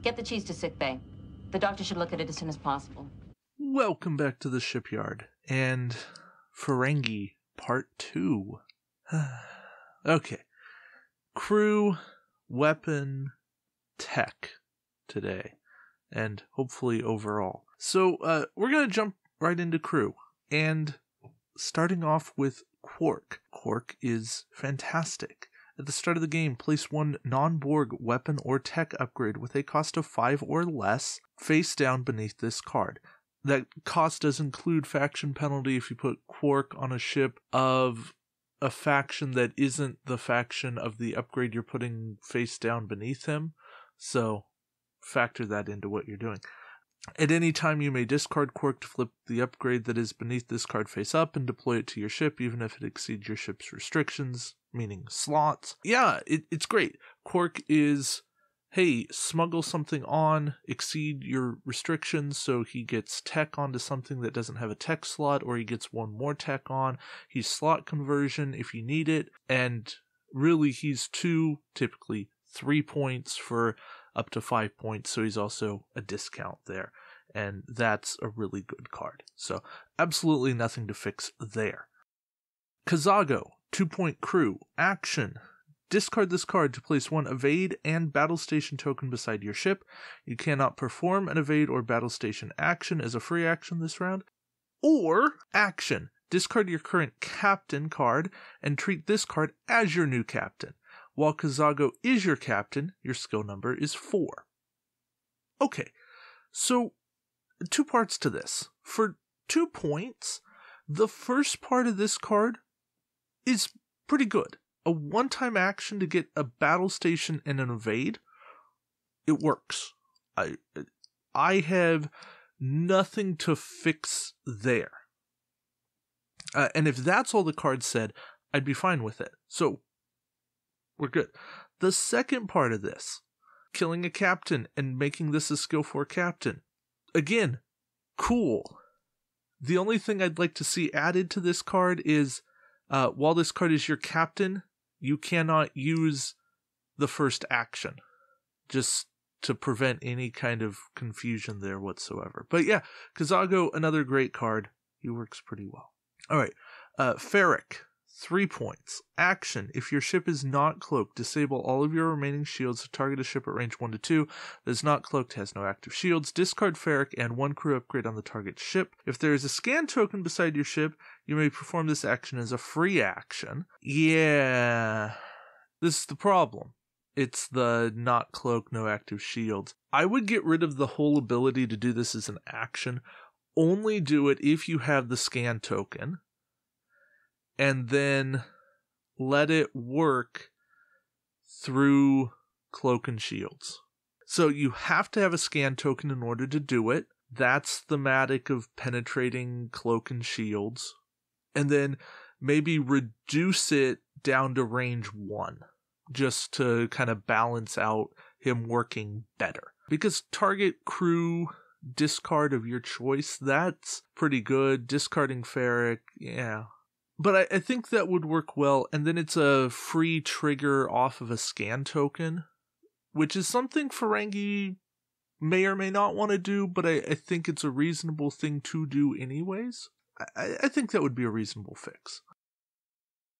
Get the cheese to Sickbay. The doctor should look at it as soon as possible. Welcome back to the shipyard, and Ferengi Part 2. Okay. Crew, weapon, tech today, and hopefully overall. So, we're going to jump right into crew, and starting off with Quark. Quark is fantastic. At the start of the game, place one non-Borg weapon or tech upgrade with a cost of 5 or less face down beneath this card. That cost does include faction penalty if you put Quark on a ship of a faction that isn't the faction of the upgrade you're putting face down beneath him. So factor that into what you're doing. At any time, you may discard Quark to flip the upgrade that is beneath this card face up and deploy it to your ship, even if it exceeds your ship's restrictions, meaning slots. Yeah, it's great. Quark is, hey, smuggle something on, exceed your restrictions, so he gets tech onto something that doesn't have a tech slot, or he gets one more tech on. He's slot conversion if you need it, and really he's 2, typically 3 points for up to 5 points, so he's also a discount there, and that's a really good card. So absolutely nothing to fix there. Kazaa Go, 2-point crew, action. Discard this card to place one evade and battle station token beside your ship. You cannot perform an evade or battle station action as a free action this round. Or action, discard your current captain card and treat this card as your new captain. While Kazaa Go is your captain, your skill number is 4. Okay, so 2 parts to this. For 2 points, the first part of this card is pretty good. A one-time action to get a battle station and an evade, it works. I have nothing to fix there. And if that's all the card said, I'd be fine with it. So, we're good. The second part of this, killing a captain and making this a skill 4 captain. Again, cool. The only thing I'd like to see added to this card is, while this card is your captain, you cannot use the first action. Just to prevent any kind of confusion there whatsoever. But yeah, Kazaa Go, another great card. He works pretty well. Alright, Farik. 3 points. Action. If your ship is not cloaked, disable all of your remaining shields to target a ship at range 1 to 2 that is not cloaked, has no active shields. Discard Farik and 1 crew upgrade on the target ship. If there is a scan token beside your ship, you may perform this action as a free action. Yeah, this is the problem. It's the not cloaked, no active shields. I would get rid of the whole ability to do this as an action. Only do it if you have the scan token. And then let it work through cloak and shields. So you have to have a scan token in order to do it. That's thematic of penetrating cloak and shields. And then maybe reduce it down to range 1, just to kind of balance out him working better. Because target crew discard of your choice, that's pretty good. Discarding Farik, yeah. But I think that would work well, and then it's a free trigger off of a scan token, which is something Ferengi may or may not want to do, but I think it's a reasonable thing to do anyways. I think that would be a reasonable fix.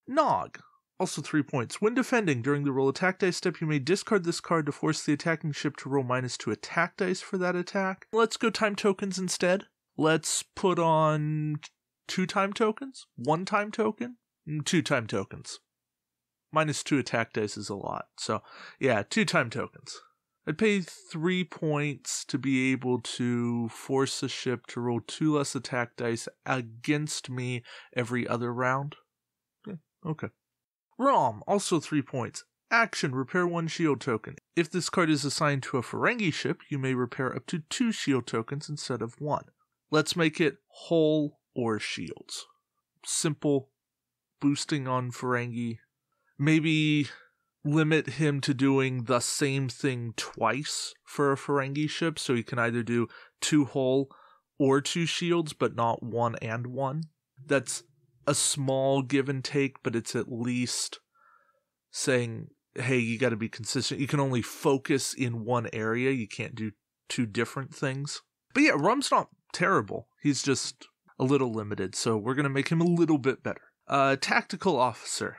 Nog, also 3 points. When defending during the roll attack dice step, you may discard this card to force the attacking ship to roll -2 attack dice for that attack. Let's go time tokens instead. Let's put on 2 time tokens? 1 time token? 2 time tokens. -2 attack dice is a lot. So, yeah, 2 time tokens. I'd pay 3 points to be able to force a ship to roll 2 less attack dice against me every other round. Yeah, okay. Rom, also 3 points. Action, repair 1 shield token. If this card is assigned to a Ferengi ship, you may repair up to 2 shield tokens instead of 1. Let's make it hull or shields. Simple, boosting on Ferengi. Maybe limit him to doing the same thing twice for a Ferengi ship, so he can either do 2 hull or 2 shields, but not 1 and 1. That's a small give and take, but it's at least saying, hey, you got to be consistent. You can only focus in one area. You can't do two different things. But yeah, Rum's not terrible. He's just a little limited, so we're going to make him a little bit better. Tactical Officer.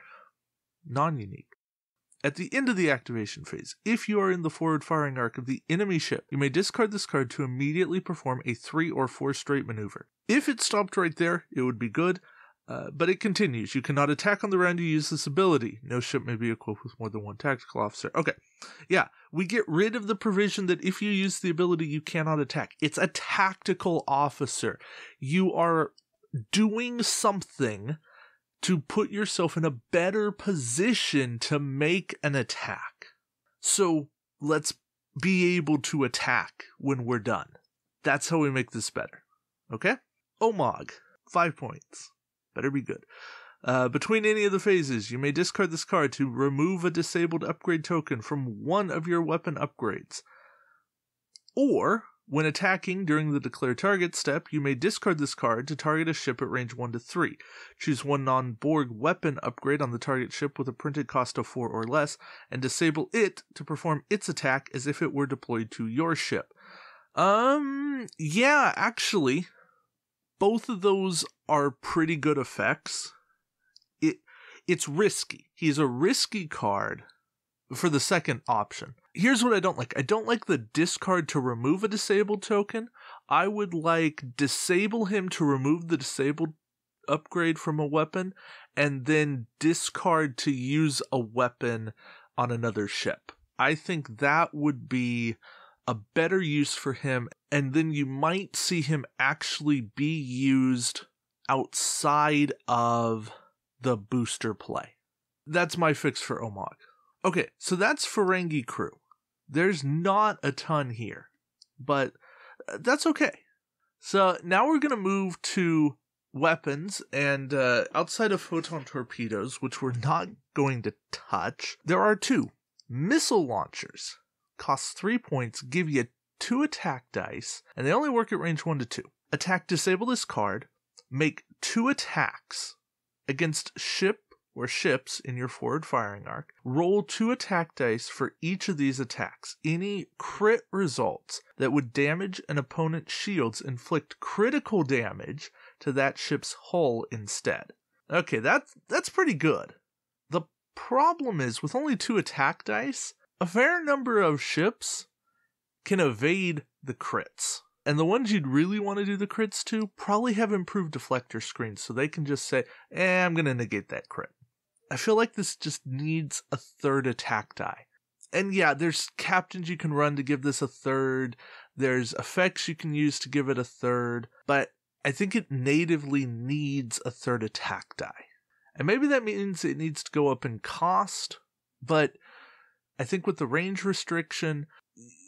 Non-unique. At the end of the activation phase, if you are in the forward firing arc of the enemy ship, you may discard this card to immediately perform a 3 or 4 straight maneuver. If it stopped right there, it would be good, but it continues. You cannot attack on the round you use this ability. No ship may be equipped with more than one tactical officer. Okay, yeah, we get rid of the provision that if you use the ability, you cannot attack. It's a tactical officer. You are doing something to put yourself in a better position to make an attack. So let's be able to attack when we're done. That's how we make this better. Okay? Omog, 5 points. Better be good. Between any of the phases, you may discard this card to remove a disabled upgrade token from one of your weapon upgrades. Or, when attacking during the declare target step, you may discard this card to target a ship at range 1 to 3. Choose one non-Borg weapon upgrade on the target ship with a printed cost of 4 or less, and disable it to perform its attack as if it were deployed to your ship. Yeah, actually, both of those are pretty good effects. It's risky. He's a risky card for the second option. Here's what I don't like. I don't like the discard to remove a disabled token. I would like disable him to remove the disabled upgrade from a weapon, and then discard to use a weapon on another ship. I think that would be a better use for him, and then you might see him actually be used outside of the booster play. That's my fix for Omog. Okay, so that's Ferengi crew. There's not a ton here, but that's okay. So now we're going to move to weapons, and outside of photon torpedoes, which we're not going to touch, there are 2. Missile launchers. Cost 3 points, give you 2 attack dice, and they only work at range 1 to 2. Attack, disable this card, make 2 attacks against ship or ships in your forward firing arc. Roll 2 attack dice for each of these attacks. Any crit results that would damage an opponent's shields inflict critical damage to that ship's hull instead. Okay, that's pretty good. The problem is, with only 2 attack dice, a fair number of ships can evade the crits. And the ones you'd really want to do the crits to probably have improved deflector screens, so they can just say, I'm going to negate that crit. I feel like this just needs a 3rd attack die. And yeah, there's captains you can run to give this a 3rd. There's effects you can use to give it a 3rd. But I think it natively needs a 3rd attack die. And maybe that means it needs to go up in cost. But I think with the range restriction,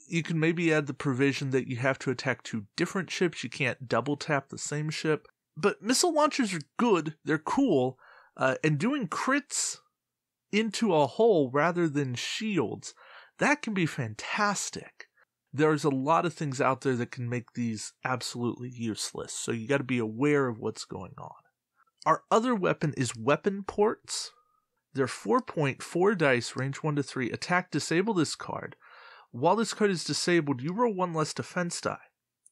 you can maybe add the provision that you have to attack 2 different ships. You can't double tap the same ship. But missile launchers are good. They're cool. And doing crits into a hole rather than shields, that can be fantastic. There's a lot of things out there that can make these absolutely useless, so you got to be aware of what's going on. Our other weapon is weapon ports. They're 4.4 dice, range 1 to 3. Attack, disable this card. While this card is disabled, you roll 1 less defense die.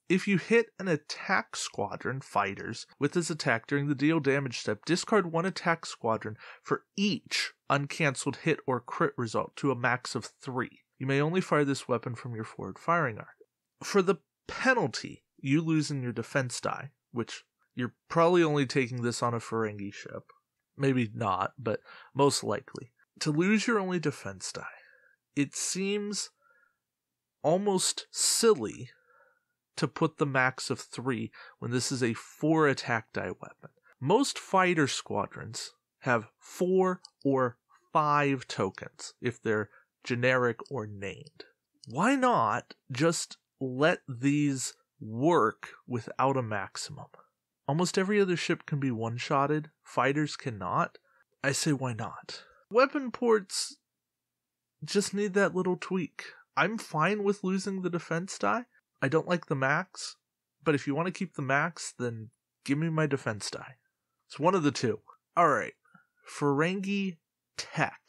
If you hit an attack squadron, fighters, with this attack during the deal damage step, discard 1 attack squadron for each uncancelled hit or crit result to a max of 3. You may only fire this weapon from your forward firing arc. For the penalty, you lose in your defense die, which you're probably only taking this on a Ferengi ship. Maybe not, but most likely. To lose your only defense die, it seems almost silly to put the max of 3 when this is a 4 attack die weapon. Most fighter squadrons have 4 or 5 tokens if they're generic or named. Why not just let these work without a maximum? Almost every other ship can be one-shotted. Fighters cannot. I say why not? Weapon ports just need that little tweak. I'm fine with losing the defense die. I don't like the max, but if you want to keep the max, then give me my defense die. It's one of the two. Alright, Ferengi Tech.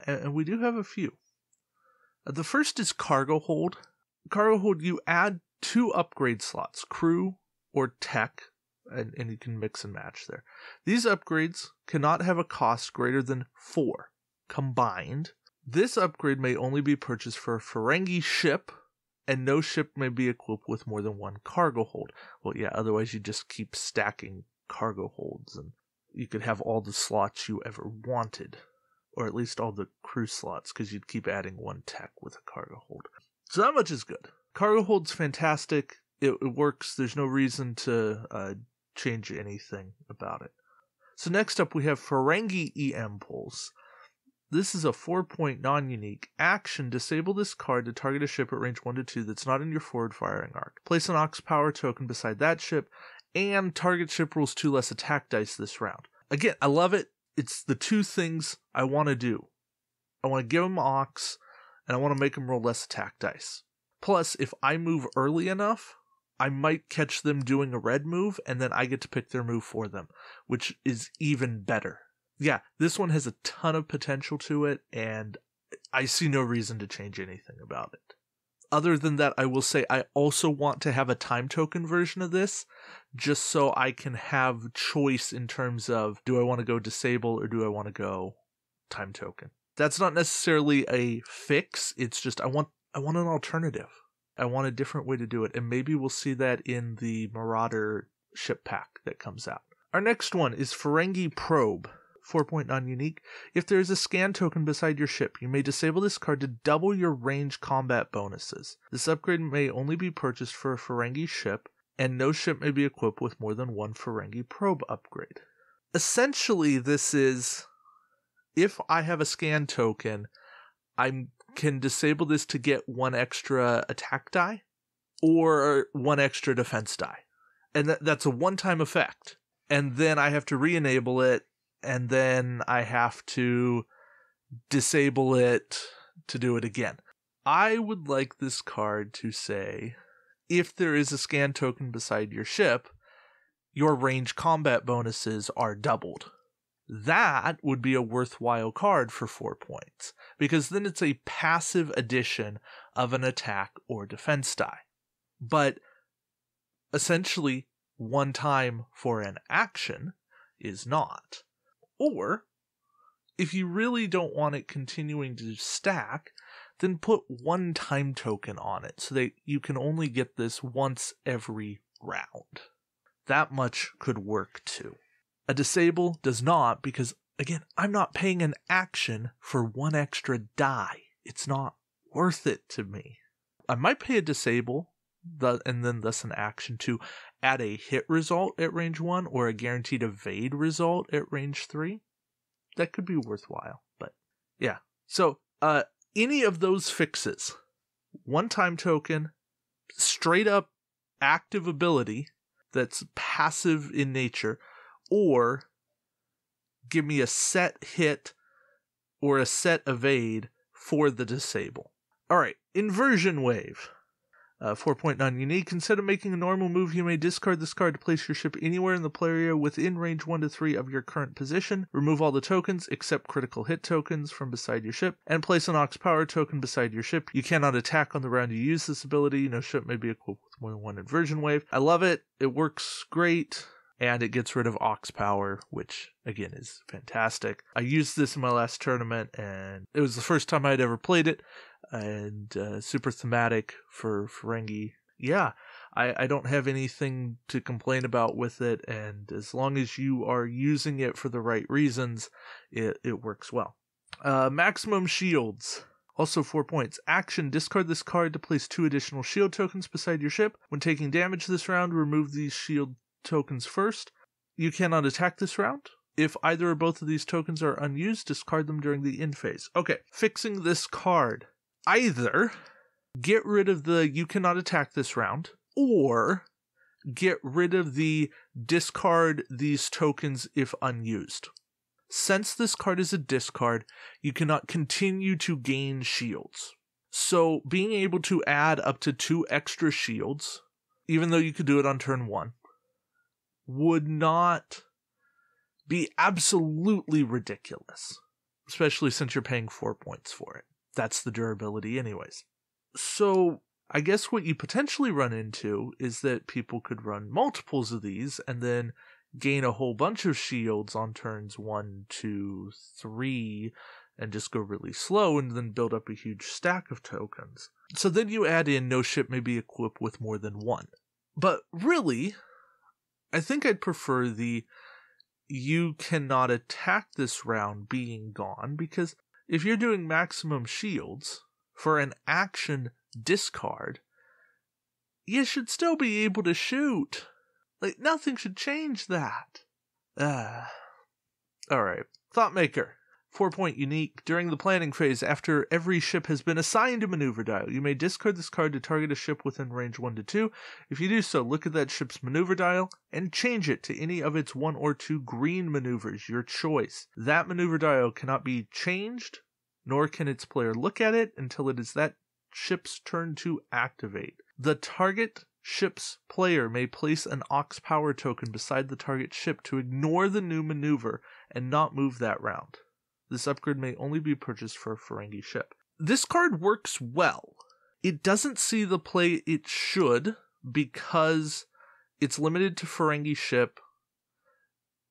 and we do have a few. The first is Cargo Hold. Cargo Hold, you add 2 upgrade slots, crew or tech, and you can mix and match there. These upgrades cannot have a cost greater than 4 combined. This upgrade may only be purchased for a Ferengi ship, and no ship may be equipped with more than 1 cargo hold. Well, yeah, otherwise you just keep stacking cargo holds, and you could have all the slots you ever wanted, or at least all the crew slots, because you'd keep adding 1 tech with a cargo hold. So that much is good. Cargo hold's fantastic. It works. There's no reason to change anything about it. So next up we have Ferengi EM pulls. This is a 4-point non-unique action. Disable this card to target a ship at range 1 to 2 that's not in your forward firing arc. Place an Ox Power token beside that ship, and target ship rolls 2 less attack dice this round. Again, I love it. It's the 2 things I want to do. I want to give them Ox, and I want to make them roll less attack dice. Plus, if I move early enough, I might catch them doing a red move, and then I get to pick their move for them, which is even better. Yeah, this one has a ton of potential to it, and I see no reason to change anything about it. Other than that, I will say I also want to have a time token version of this, just so I can have choice in terms of, do I want to go disable or do I want to go time token? That's not necessarily a fix, it's just I want an alternative. I want a different way to do it, and maybe we'll see that in the Marauder ship pack that comes out. Our next one is Ferengi Probe. 4-point non-unique. If there is a scan token beside your ship, you may disable this card to double your range combat bonuses. This upgrade may only be purchased for a Ferengi ship, and no ship may be equipped with more than 1 Ferengi Probe upgrade. Essentially, this is, if I have a scan token, I can disable this to get 1 extra attack die, or 1 extra defense die. And that's a one-time effect. And then I have to re-enable it, and then I have to disable it to do it again. I would like this card to say, if there is a scan token beside your ship, your range combat bonuses are doubled. That would be a worthwhile card for 4 points, because then it's a passive addition of an attack or defense die. But essentially, 1 time for an action is not. Or, if you really don't want it continuing to stack, then put 1 time token on it so that you can only get this once every round. That much could work too. A disable does not, because, again, I'm not paying an action for 1 extra die. It's not worth it to me. I might pay a disable, and then thus an action to add a hit result at range 1 or a guaranteed evade result at range 3. That could be worthwhile, but yeah. So, any of those fixes, 1 time token, straight up active ability that's passive in nature, or give me a set hit or a set evade for the disable. Alright, Inversion Wave. 4-point non-unique. Instead of making a normal move, you may discard this card to place your ship anywhere in the play area within range 1 to 3 of your current position. Remove all the tokens, except critical hit tokens, from beside your ship, and place an Ox Power token beside your ship. You cannot attack on the round you use this ability. No ship may be equipped with more than 1 Inversion Wave. I love it. It works great. And it gets rid of Ox Power, which, again, is fantastic. I used this in my last tournament, and it was the first time I'd ever played it, and super thematic for Ferengi. Yeah, I don't have anything to complain about with it, and as long as you are using it for the right reasons, it works well. Maximum Shields. Also 4 points. Action, discard this card to place 2 additional shield tokens beside your ship. When taking damage this round, remove these shield tokens first. You cannot attack this round. If either or both of these tokens are unused, discard them during the end phase. Okay, fixing this card. Either get rid of the you cannot attack this round, or get rid of the discard these tokens if unused. Since this card is a discard, you cannot continue to gain shields. So being able to add up to 2 extra shields, even though you could do it on turn 1, would not be absolutely ridiculous. especially since you're paying 4 points for it. That's the durability anyways. So I guess what you potentially run into is that people could run multiples of these and then gain a whole bunch of shields on turns 1, 2, 3, and just go really slow and then build up a huge stack of tokens. So then you add in no ship may be equipped with more than one. But really, I think I'd prefer the you cannot attack this round being gone, because if you're doing maximum shields for an action discard, you should still be able to shoot. Like, nothing should change that. Alright. Thoughtmaker. 4-point unique. During the planning phase, after every ship has been assigned a maneuver dial, you may discard this card to target a ship within range 1 to 2. If you do so, look at that ship's maneuver dial and change it to any of its 1 or 2 green maneuvers, your choice. That maneuver dial cannot be changed, nor can its player look at it until it is that ship's turn to activate. The target ship's player may place an Aux power token beside the target ship to ignore the new maneuver and not move that round. This upgrade may only be purchased for a Ferengi ship. This card works well. It doesn't see the play it should because it's limited to Ferengi ship.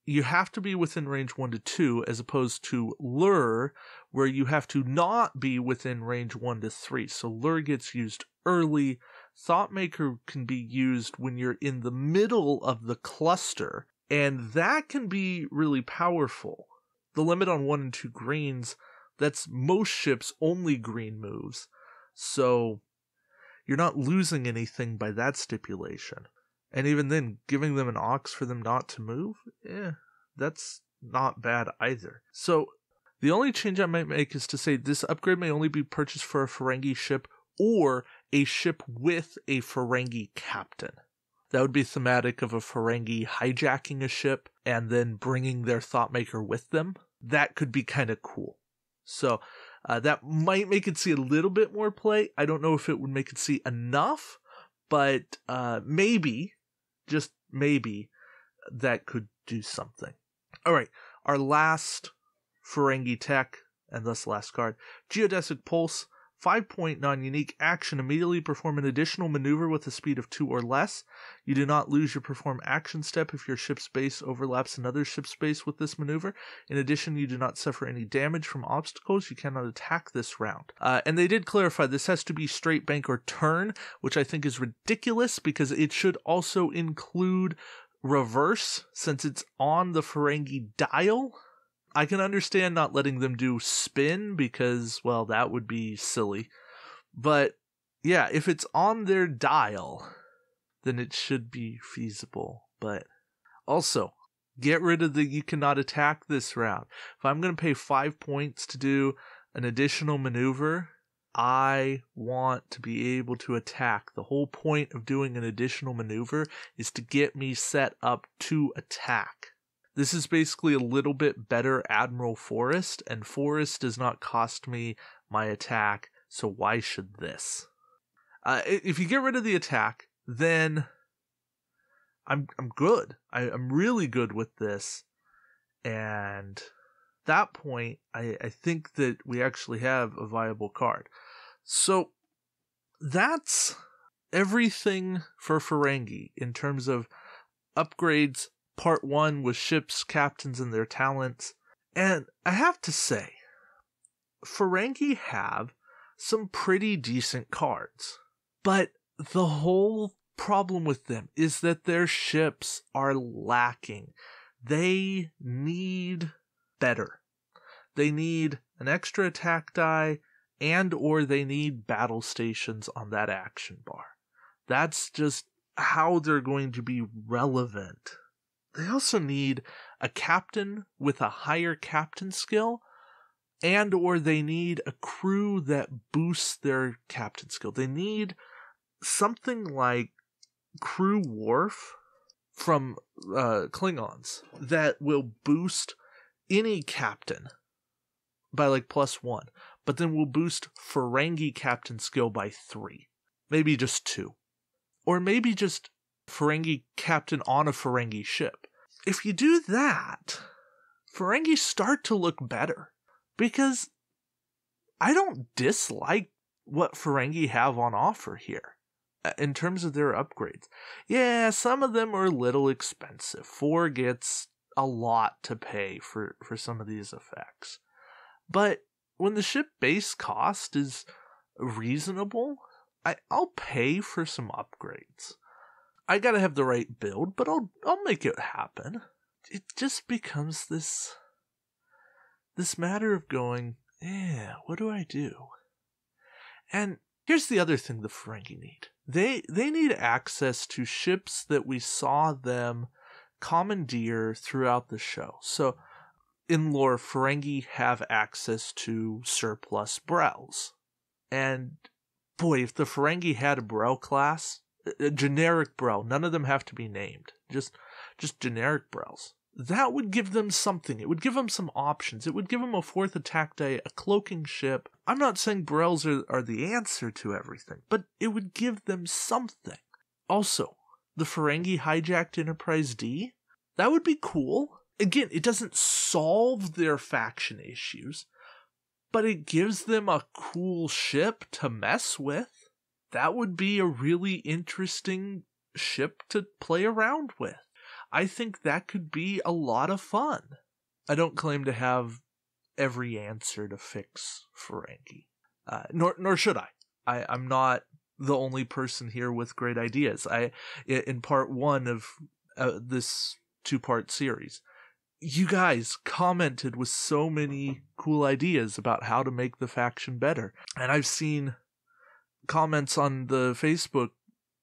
You have to be within range 1 to 2 as opposed to Lure, where you have to not be within range 1 to 3. So Lure gets used early. Thoughtmaker can be used when you're in the middle of the cluster, and that can be really powerful. The limit on 1 and 2 greens, that's most ships' only green moves. So you're not losing anything by that stipulation. And even then, giving them an Aux for them not to move, that's not bad either. So the only change I might make is to say this upgrade may only be purchased for a Ferengi ship or a ship with a Ferengi captain. That would be thematic of a Ferengi hijacking a ship and then bringing their Thoughtmaker with them. That could be kind of cool. So that might make it see a little bit more play. I don't know if it would make it see enough, but maybe, just maybe, that could do something. All right, our last Ferengi tech, and thus last card, Geodesic Pulse. 5-point non-unique action. Immediately perform an additional maneuver with a speed of 2 or less. You do not lose your perform action step if your ship's base overlaps another ship's base with this maneuver. In addition, you do not suffer any damage from obstacles. You cannot attack this round. And they did clarify this has to be straight bank or turn, which I think is ridiculous because it should also include reverse since it's on the Ferengi dial. I can understand not letting them do spin because, well, that would be silly. But, yeah, if it's on their dial, then it should be feasible. But also, get rid of the you cannot attack this round. If I'm going to pay 5 points to do an additional maneuver, I want to be able to attack. The whole point of doing an additional maneuver is to get me set up to attack. This is basically a little bit better Admiral Forrest, and Forrest does not cost me my attack, so why should this? If you get rid of the attack, then I'm good. I'm really good with this, and at that point, I think that we actually have a viable card. So that's everything for Ferengi in terms of upgrades. Part 1 was ships, captains, and their talents. And I have to say, Ferengi have some pretty decent cards. But the whole problem with them is that their ships are lacking. They need better. They need an extra attack die and or they need battle stations on that action bar. That's just how they're going to be relevant. They also need a captain with a higher captain skill, and or they need a crew that boosts their captain skill. They need something like Crew Worf from Klingons that will boost any captain by like +1, but then will boost Ferengi captain skill by 3. Maybe just 2. Or maybe just Ferengi captain on a Ferengi ship. If you do that, Ferengi start to look better. because I don't dislike what Ferengi have on offer here in terms of their upgrades. Yeah, some of them are a little expensive. 4 gets a lot to pay for some of these effects. But when the ship base cost is reasonable, I'll pay for some upgrades. I gotta have the right build, but I'll make it happen. It just becomes this matter of going, yeah, what do I do? And here's the other thing the Ferengi need. They need access to ships that we saw them commandeer throughout the show. So in lore, Ferengi have access to surplus Brels. And boy, if the Ferengi had a Brel class, a generic Brel, none of them have to be named, just generic Brels, that would give them something. It would give them some options. It would give them a 4th attack die, a cloaking ship. I'm not saying Brels are the answer to everything, but it would give them something. Also, the Ferengi hijacked Enterprise D, that would be cool. Again, it doesn't solve their faction issues, but it gives them a cool ship to mess with. That would be a really interesting ship to play around with. I think that could be a lot of fun. I don't claim to have every answer to fix Ferengi, nor should I. I'm not the only person here with great ideas. In part 1 of this 2-part series, you guys commented with so many cool ideas about how to make the faction better, and I've seen comments on the Facebook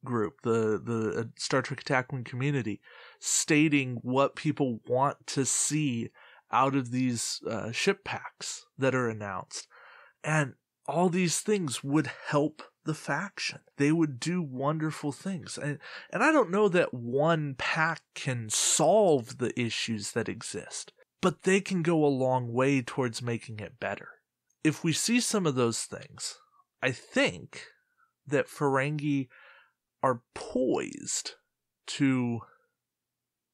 group, the Star Trek Attack Wing community, stating what people want to see out of these ship packs that are announced. And all these things would help the faction. They would do wonderful things. And I don't know that one pack can solve the issues that exist, but they can go a long way towards making it better. If we see some of those things, I think that Ferengi are poised to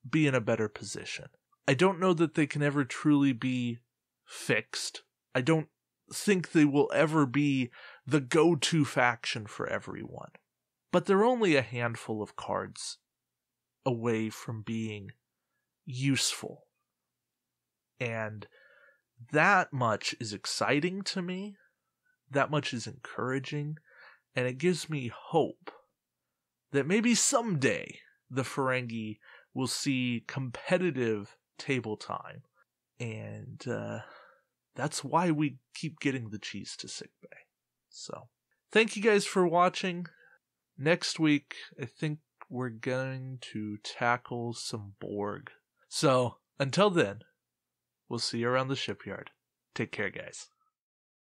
be in a better position. I don't know that they can ever truly be fixed. I don't think they will ever be the go-to faction for everyone. But they're only a handful of cards away from being useful. And that much is exciting to me. That much is encouraging. And it gives me hope that maybe someday the Ferengi will see competitive table time. And that's why we keep getting the cheese to Sickbay. So, thank you guys for watching. Next week, I think we're going to tackle some Borg. So, until then, we'll see you around the shipyard. Take care, guys.